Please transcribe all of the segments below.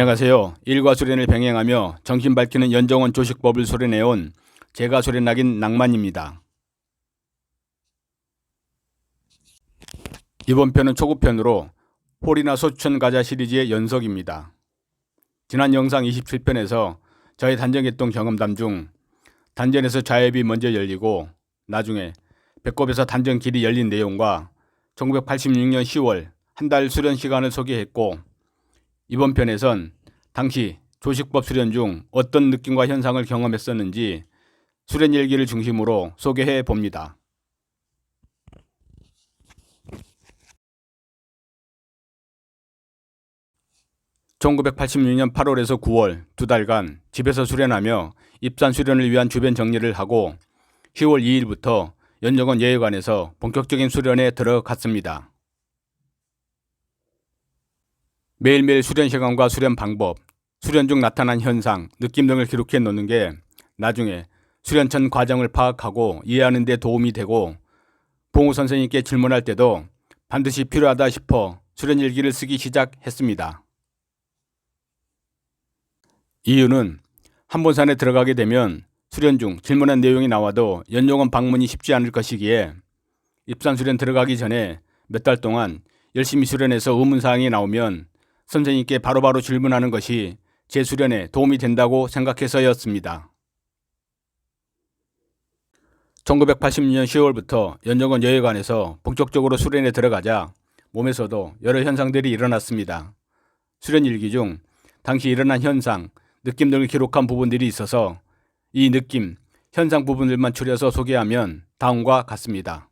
안녕하세요. 일과 수련을 병행하며 정신 밝히는 연정원 조식법을 수련해온 제가 수련하긴 낭만입니다. 이번 편은 초급편으로 홀이나 소추천 가자 시리즈의 연속입니다. 지난 영상 27편에서 저의 단전개통 경험담 중 단전에서 좌회비 먼저 열리고 나중에 배꼽에서 단전 길이 열린 내용과 1986년 10월 한 달 수련 시간을 소개했고, 이번 편에선 당시 조식법 수련 중 어떤 느낌과 현상을 경험했었는지 수련 일기를 중심으로 소개해 봅니다. (1986년 8월에서 9월) 두 달간 집에서 수련하며 입산 수련을 위한 주변 정리를 하고 10월 2일부터 연정원 예회관에서 본격적인 수련에 들어갔습니다. 매일매일 수련 시간과 수련 방법, 수련 중 나타난 현상, 느낌 등을 기록해 놓는 게 나중에 수련 전 과정을 파악하고 이해하는 데 도움이 되고, 봉우 선생님께 질문할 때도 반드시 필요하다 싶어 수련 일기를 쓰기 시작했습니다. 이유는 한본산에 들어가게 되면 수련 중 질문한 내용이 나와도 연정원 방문이 쉽지 않을 것이기에 입산 수련 들어가기 전에 몇 달 동안 열심히 수련해서 의문사항이 나오면 선생님께 바로바로 질문하는 것이 제 수련에 도움이 된다고 생각해서였습니다. 1980년 10월부터 연정원 여회관에서 본격적으로 수련에 들어가자 몸에서도 여러 현상들이 일어났습니다. 수련 일기 중 당시 일어난 현상, 느낌 등을 기록한 부분들이 있어서 이 느낌, 현상 부분들만 추려서 소개하면 다음과 같습니다.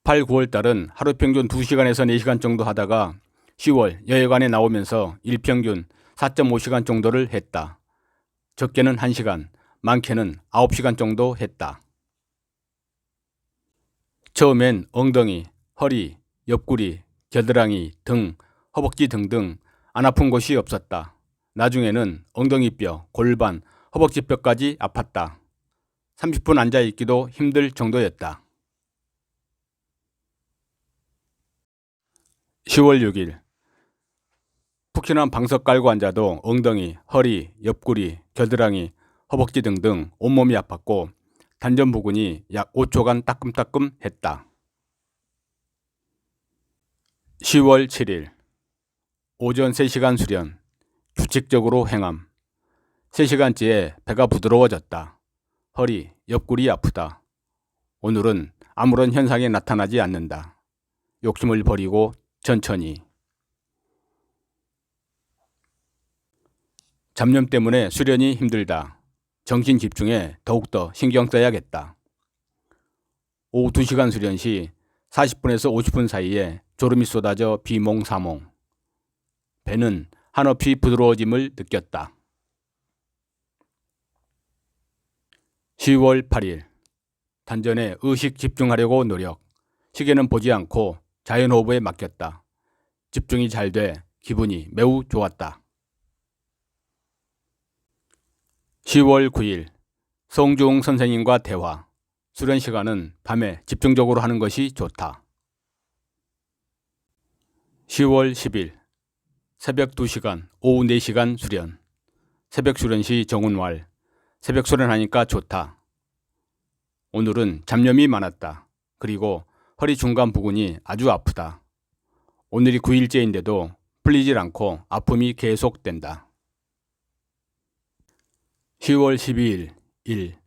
8, 9월 달은 하루 평균 2시간에서 4시간 정도 하다가 10월 여회관에 나오면서 일평균 4.5시간 정도를 했다. 적게는 1시간, 많게는 9시간 정도 했다. 처음엔 엉덩이, 허리, 옆구리, 겨드랑이, 등, 허벅지 등등 안 아픈 곳이 없었다. 나중에는 엉덩이뼈, 골반, 허벅지뼈까지 아팠다. 30분 앉아있기도 힘들 정도였다. 10월 6일 푹신한 방석 깔고 앉아도 엉덩이, 허리, 옆구리, 겨드랑이, 허벅지 등등 온몸이 아팠고 단전 부근이 약 5초간 따끔따끔 했다. 10월 7일 오전 3시간 수련, 규칙적으로 행함. 3시간째에 배가 부드러워졌다. 허리, 옆구리 아프다. 오늘은 아무런 현상이 나타나지 않는다. 욕심을 버리고 천천히. 잡념 때문에 수련이 힘들다. 정신 집중에 더욱더 신경 써야겠다. 오후 2시간 수련 시 40분에서 50분 사이에 졸음이 쏟아져 비몽사몽. 배는 한없이 부드러워짐을 느꼈다. 10월 8일 단전에 의식 집중하려고 노력. 시계는 보지 않고 자연호흡에 맡겼다. 집중이 잘 돼 기분이 매우 좋았다. 10월 9일 성중 선생님과 대화. 수련 시간은 밤에 집중적으로 하는 것이 좋다. 10월 10일 새벽 2시간, 오후 4시간 수련. 새벽 수련 시 정운왈. 새벽 수련하니까 좋다. 오늘은 잡념이 많았다. 그리고 허리 중간 부근이 아주 아프다. 오늘이 9일째인데도 풀리질 않고 아픔이 계속된다. 10월 12일 일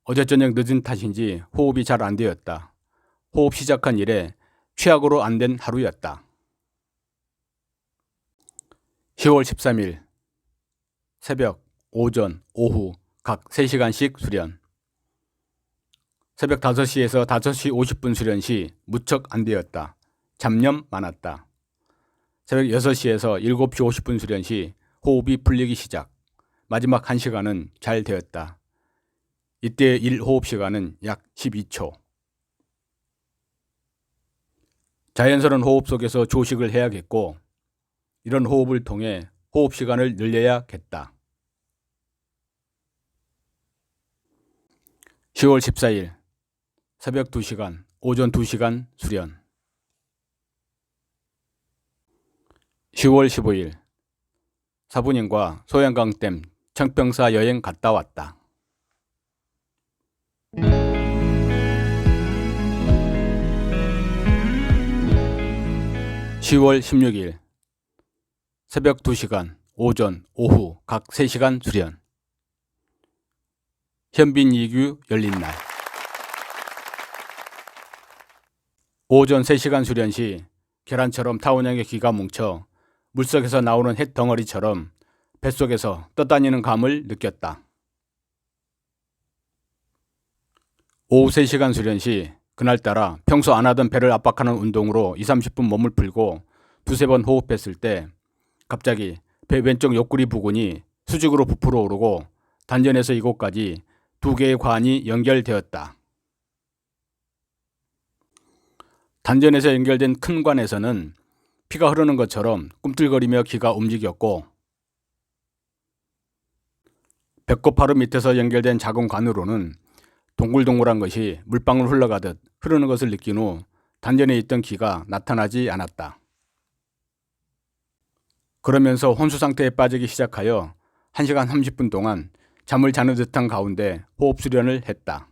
어제 저녁 늦은 탓인지 호흡이 잘 안 되었다. 호흡 시작한 이래 최악으로 안 된 하루였다. 10월 13일 새벽, 오전, 오후 각 3시간씩 수련. 새벽 5시에서 5시 50분 수련 시 무척 안 되었다. 잡념 많았다. 새벽 6시에서 7시 50분 수련 시 호흡이 풀리기 시작. 마지막 1시간은 잘 되었다. 이때 1호흡 시간은 약 12초. 자연스러운 호흡 속에서 조식을 해야겠고, 이런 호흡을 통해 호흡 시간을 늘려야겠다. 10월 14일 새벽 2시간, 오전 2시간 수련. 10월 15일 사부님과 소양강댐 청평사 여행 갔다 왔다. 10월 16일 새벽 2시간, 오전, 오후 각 3시간 수련. 현빈 2규 열린 날. 오전 3시간 수련 시 계란처럼 타원형의 귀가 뭉쳐 물속에서 나오는 햇 덩어리처럼 뱃속에서 떠다니는 감을 느꼈다. 오후 3시간 수련 시 그날따라 평소 안 하던 배를 압박하는 운동으로 2~30분 몸을 풀고 두세 번 호흡했을 때 갑자기 배 왼쪽 옆구리 부근이 수직으로 부풀어 오르고 단전에서 이곳까지 2개의 관이 연결되었다. 단전에서 연결된 큰 관에서는 피가 흐르는 것처럼 꿈틀거리며 기가 움직였고, 배꼽 바로 밑에서 연결된 작은 관으로는 동글동글한 것이 물방울 흘러가듯 흐르는 것을 느낀 후 단전에 있던 기가 나타나지 않았다. 그러면서 혼수 상태에 빠지기 시작하여 1시간 30분 동안 잠을 자는 듯한 가운데 호흡 수련을 했다.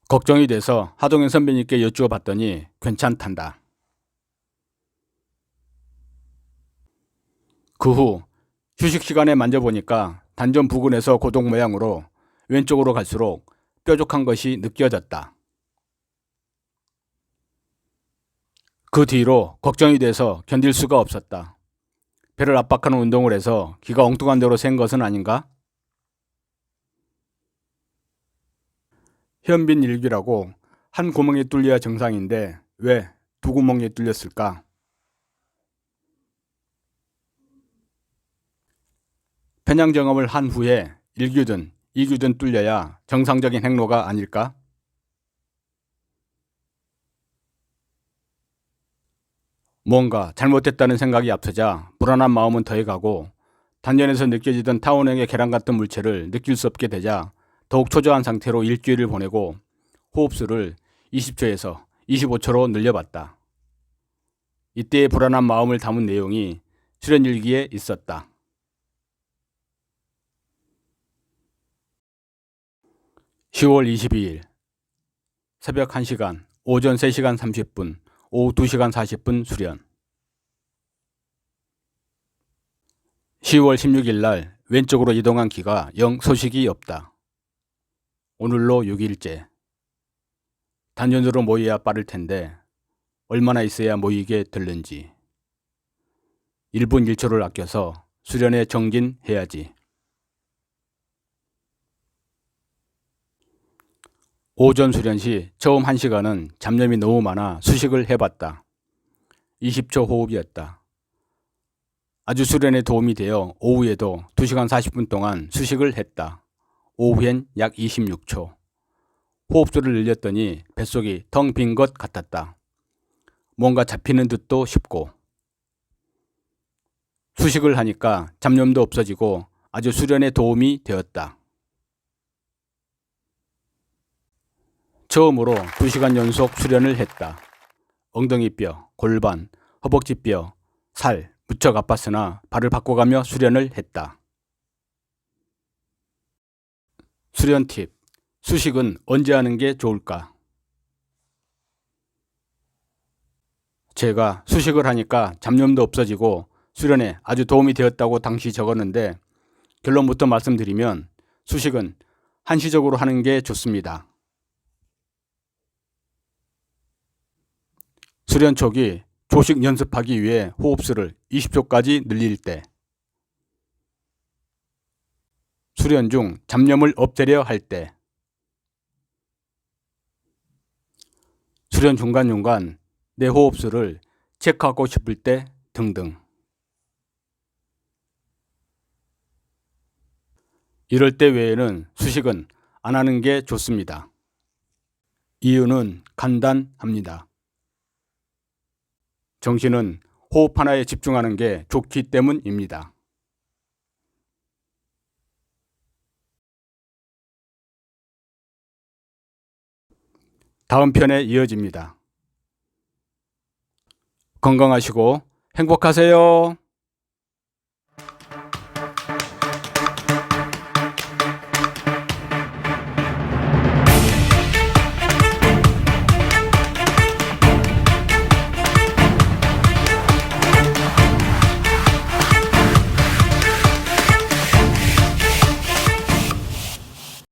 걱정이 돼서 하동현 선배님께 여쭈어 봤더니 괜찮단다. 그 후 휴식 시간에 만져보니까 단전 부근에서 고동 모양으로 왼쪽으로 갈수록 뾰족한 것이 느껴졌다. 그 뒤로 걱정이 돼서 견딜 수가 없었다. 배를 압박하는 운동을 해서 기가 엉뚱한 데로 샌 것은 아닌가? 현빈 1규라고 한 구멍이 뚫려야 정상인데 왜 2구멍이 뚫렸을까? 편향 점검을 한 후에 1규든 2규든 뚫려야 정상적인 행로가 아닐까? 뭔가 잘못됐다는 생각이 앞서자 불안한 마음은 더해가고 단전에서 느껴지던 타원형의 계란 같은 물체를 느낄 수 없게 되자 더욱 초조한 상태로 일주일을 보내고 호흡수를 20초에서 25초로 늘려봤다. 이때의 불안한 마음을 담은 내용이 수련일기에 있었다. 10월 22일 새벽 1시간, 오전 3시간 30분, 오후 2시간 40분 수련. 10월 16일 날 왼쪽으로 이동한 기가 영 소식이 없다. 오늘로 6일째. 단전으로 모여야 빠를 텐데 얼마나 있어야 모이게 될는지. 1분 1초를 아껴서 수련에 정진해야지. 오전 수련 시 처음 1시간은 잡념이 너무 많아 수식을 해봤다. 20초 호흡이었다. 아주 수련에 도움이 되어 오후에도 2시간 40분 동안 수식을 했다. 오후엔 약 26초. 호흡수를 늘렸더니 뱃속이 텅 빈 것 같았다. 뭔가 잡히는 듯도 싶고. 수식을 하니까 잡념도 없어지고 아주 수련에 도움이 되었다. 처음으로 2시간 연속 수련을 했다. 엉덩이뼈, 골반, 허벅지뼈, 살 무척 아팠으나 발을 바꿔가며 수련을 했다. 수련 팁. 수식은 언제 하는 게 좋을까? 제가 수식을 하니까 잡념도 없어지고 수련에 아주 도움이 되었다고 당시 적었는데 결론부터 말씀드리면 수식은 한시적으로 하는 게 좋습니다. 수련 초기 조식 연습하기 위해 호흡수를 20초까지 늘릴 때, 수련 중 잡념을 없애려 할 때, 수련 중간중간 내 호흡수를 체크하고 싶을 때 등등. 이럴 때 외에는 수식은 안 하는 게 좋습니다. 이유는 간단합니다. 정신은 호흡 하나에 집중하는 게 좋기 때문입니다. 다음 편에 이어집니다. 건강하시고 행복하세요.